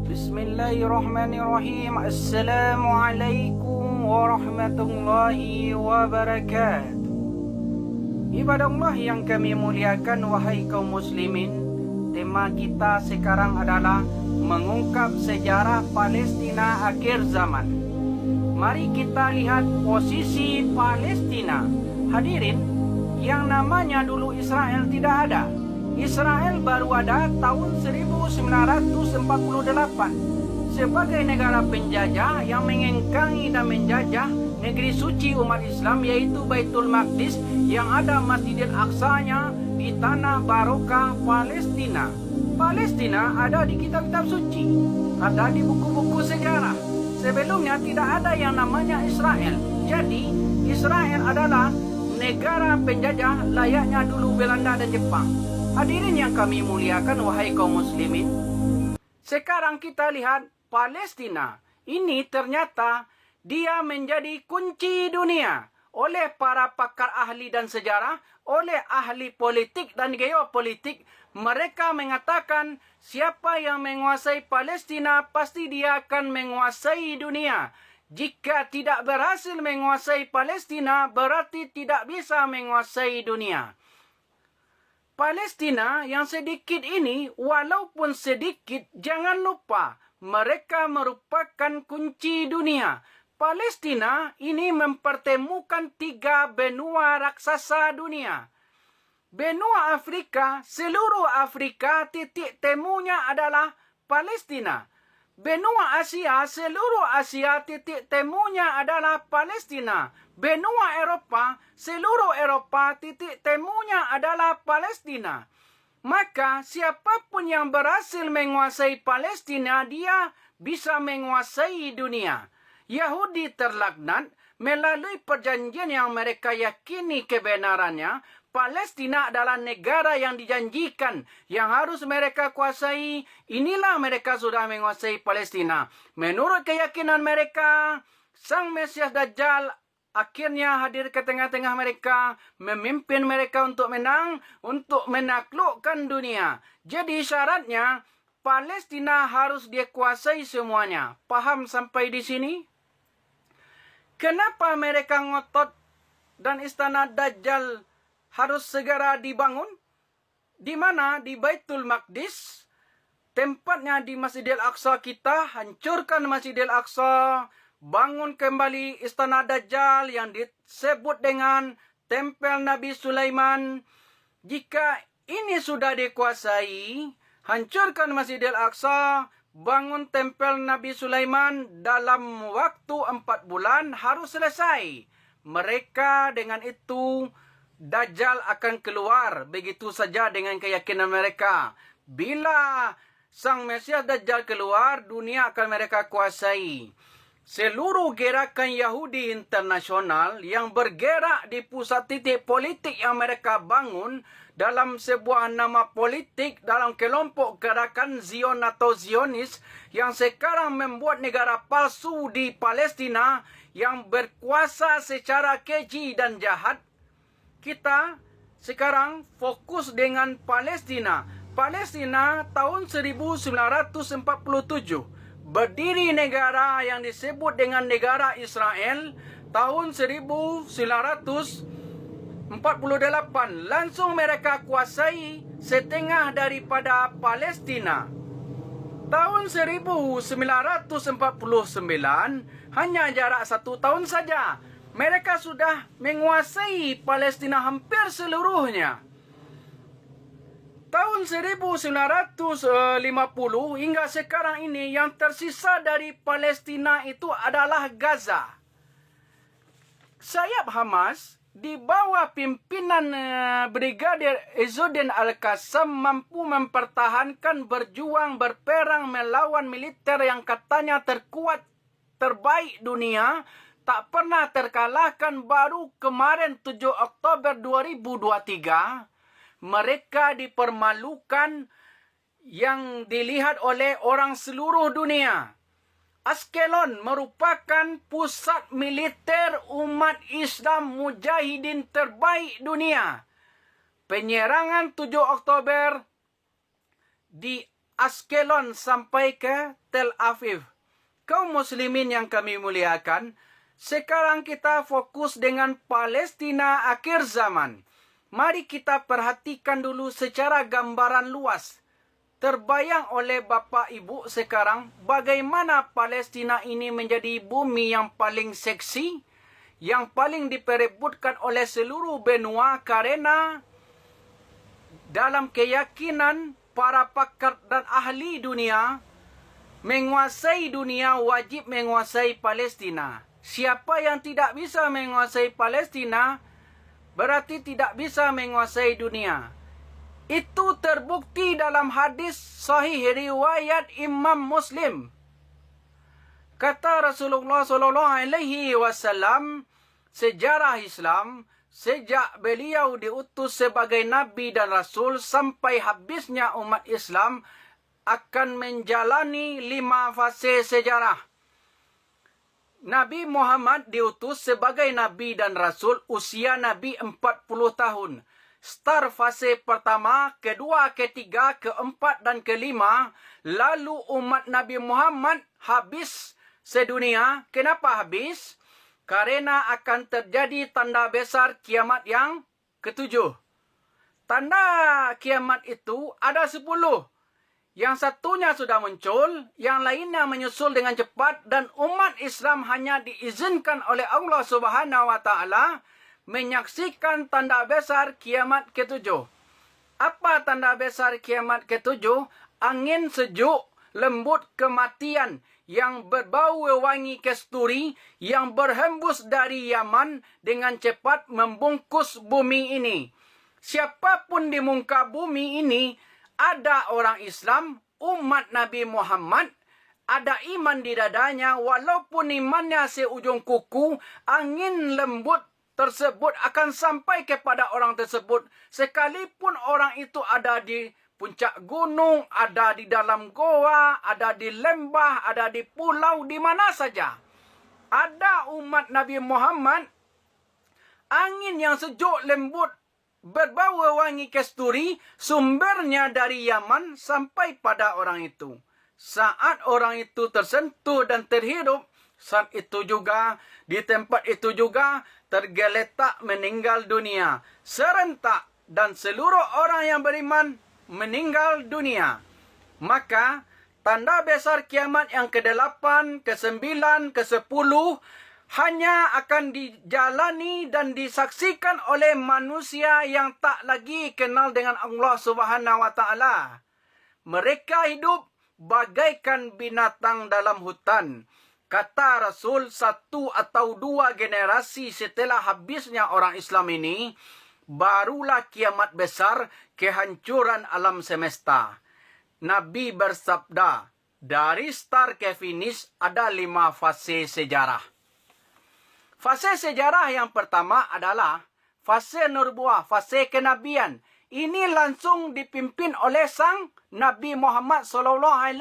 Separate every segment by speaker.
Speaker 1: Bismillahirrahmanirrahim. Assalamualaikum warahmatullahi wabarakatuh. Ibadah Allah yang kami muliakan, wahai kaum muslimin, tema kita sekarang adalah mengungkap sejarah Palestina akhir zaman. Mari kita lihat posisi Palestina. Hadirin, yang namanya dulu Israel tidak ada. Israel baru ada tahun 1948 sebagai negara penjajah yang mengengkangi dan menjajah negeri suci umat Islam, yaitu Baitul Maqdis, yang ada Masjidil Aqsanya di tanah barokah Palestina. Palestina ada di kitab-kitab suci, ada di buku-buku sejarah. Sebelumnya tidak ada yang namanya Israel. Jadi Israel adalah negara penjajah layaknya dulu Belanda dan Jepang. Hadirin yang kami muliakan, wahai kaum muslimin, sekarang kita lihat Palestina. Ini ternyata dia menjadi kunci dunia oleh para pakar ahli dan sejarah, oleh ahli politik dan geopolitik. Mereka mengatakan siapa yang menguasai Palestina pasti dia akan menguasai dunia. Jika tidak berhasil menguasai Palestina, berarti tidak bisa menguasai dunia. Palestina yang sedikit ini, walaupun sedikit, jangan lupa mereka merupakan kunci dunia. Palestina ini mempertemukan 3 benua raksasa dunia. Benua Afrika, seluruh Afrika titik temunya adalah Palestina. Benua Asia, seluruh Asia titik temunya adalah Palestina. Benua Eropa, seluruh Eropa titik temunya adalah Palestina. Maka siapapun yang berhasil menguasai Palestina, dia bisa menguasai dunia. Yahudi terlaknat melalui perjanjian yang mereka yakini kebenarannya. Palestina adalah negara yang dijanjikan, yang harus mereka kuasai. Inilah mereka sudah menguasai Palestina. Menurut keyakinan mereka, Sang Mesias Dajjal akhirnya hadir ke tengah-tengah mereka, memimpin mereka untuk menang, untuk menaklukkan dunia. Jadi syaratnya, Palestina harus dia kuasai semuanya. Paham sampai di sini? Kenapa mereka ngotot dan istana Dajjal harus segera dibangun? Di mana? Di Baitul Maqdis. Tempatnya di Masjidil Aqsa. Kita hancurkan Masjidil Aqsa. Bangun kembali istana Dajjal yang disebut dengan Tempel Nabi Sulaiman. Jika ini sudah dikuasai, hancurkan Masjidil Aqsa, bangun Tempel Nabi Sulaiman, dalam waktu 4 bulan harus selesai. Mereka dengan itu, Dajjal akan keluar begitu saja dengan keyakinan mereka. Bila Sang Mesias Dajjal keluar, dunia akan mereka kuasai. Seluruh gerakan Yahudi internasional yang bergerak di pusat titik politik yang mereka bangun dalam sebuah nama politik, dalam kelompok gerakan Zion atau Zionis, yang sekarang membuat negara palsu di Palestina yang berkuasa secara keji dan jahat. Kita sekarang fokus dengan Palestina. Palestina tahun 1947. Berdiri negara yang disebut dengan negara Israel tahun 1948. Langsung mereka kuasai setengah daripada Palestina. Tahun 1949, hanya jarak 1 tahun saja, mereka sudah menguasai Palestina hampir seluruhnya. Tahun 1950 hingga sekarang ini, yang tersisa dari Palestina itu adalah Gaza. Sayap Hamas di bawah pimpinan Brigadir Izzuddin Al-Qassam mampu mempertahankan, berjuang, berperang melawan militer yang katanya terkuat, terbaik dunia, tak pernah terkalahkan. Baru kemarin 7 Oktober 2023, mereka dipermalukan yang dilihat oleh orang seluruh dunia. Askelon merupakan pusat militer umat Islam mujahidin terbaik dunia. Penyerangan 7 Oktober Askelon sampai ke Tel Aviv. Kaum muslimin yang kami muliakan, sekarang kita fokus dengan Palestina akhir zaman. Mari kita perhatikan dulu secara gambaran luas. Terbayang oleh Bapak Ibu sekarang bagaimana Palestina ini menjadi bumi yang paling seksi, yang paling diperebutkan oleh seluruh benua karena dalam keyakinan para pakar dan ahli dunia, menguasai dunia wajib menguasai Palestina. Siapa yang tidak bisa menguasai Palestina, berarti tidak bisa menguasai dunia. Itu terbukti dalam hadis sahih riwayat Imam Muslim. Kata Rasulullah SAW, sejarah Islam sejak beliau diutus sebagai Nabi dan Rasul sampai habisnya umat Islam akan menjalani 5 fase sejarah. Nabi Muhammad diutus sebagai Nabi dan Rasul usia Nabi 40 tahun. Start fase pertama, kedua, ketiga, keempat dan kelima. Lalu umat Nabi Muhammad habis sedunia. Kenapa habis? Karena akan terjadi tanda besar kiamat yang ketujuh. Tanda kiamat itu ada 10. Yang satunya sudah muncul, yang lainnya menyusul dengan cepat, dan umat Islam hanya diizinkan oleh Allah Subhanahu wa Ta'ala menyaksikan tanda besar kiamat ketujuh. Apa tanda besar kiamat ketujuh? Angin sejuk, lembut kematian yang berbau wangi kasturi yang berhembus dari Yaman dengan cepat membungkus bumi ini. Siapapun di muka bumi ini, ada orang Islam, umat Nabi Muhammad, ada iman di dadanya, walaupun imannya seujung kuku, angin lembut tersebut akan sampai kepada orang tersebut. Sekalipun orang itu ada di puncak gunung, ada di dalam goa, ada di lembah, ada di pulau, di mana saja. Ada umat Nabi Muhammad, angin yang sejuk lembut, berbau wangi kasturi, sumbernya dari Yaman sampai pada orang itu. Saat orang itu tersentuh dan terhirup, saat itu juga, di tempat itu juga, tergeletak meninggal dunia. Serentak dan seluruh orang yang beriman meninggal dunia. Maka, tanda besar kiamat yang ke-8, ke-9, ke-10, hanya akan dijalani dan disaksikan oleh manusia yang tak lagi kenal dengan Allah Subhanahu wa Ta'ala. Mereka hidup bagaikan binatang dalam hutan. Kata Rasul, 1 atau 2 generasi setelah habisnya orang Islam ini, barulah kiamat besar, kehancuran alam semesta. Nabi bersabda, dari start ke finish ada 5 fase sejarah. Fase sejarah yang pertama adalah fase nubuah, fase kenabian. Ini langsung dipimpin oleh sang Nabi Muhammad SAW.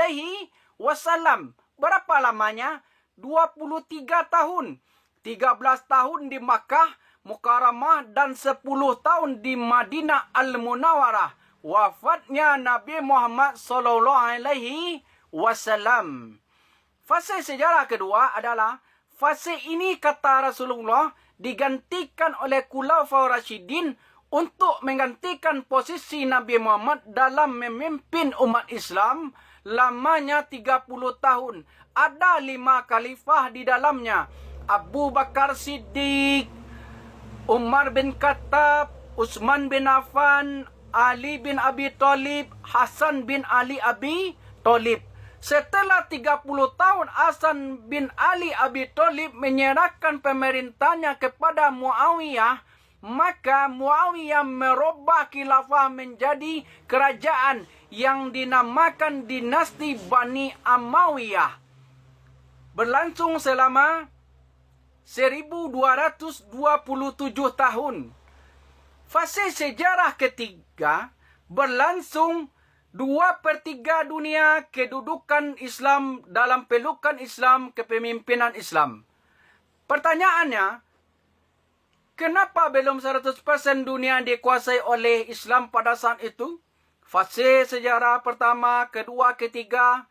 Speaker 1: Berapa lamanya? 23 tahun. 13 tahun di Makkah Mukarramah dan 10 tahun di Madinah Al-Munawwarah. Wafatnya Nabi Muhammad SAW. Fase sejarah kedua adalah fase ini, kata Rasulullah, digantikan oleh Khulafaur Rasyidin untuk menggantikan posisi Nabi Muhammad dalam memimpin umat Islam lamanya 30 tahun. Ada 5 khalifah di dalamnya. Abu Bakar Siddiq, Umar bin Khattab, Utsman bin Affan, Ali bin Abi Thalib, Hasan bin Ali Abi Thalib. Setelah 30 tahun Hasan bin Ali Abi Thalib menyerahkan pemerintahnya kepada Muawiyah, maka Muawiyah merubah khilafah menjadi kerajaan yang dinamakan dinasti Bani Umayyah. Berlangsung selama 1227 tahun. Fase sejarah ketiga berlangsung 2/3 dunia kedudukan Islam dalam pelukan Islam, kepemimpinan Islam. Pertanyaannya, kenapa belum 100% dunia dikuasai oleh Islam pada saat itu? Fase sejarah pertama, kedua, ketiga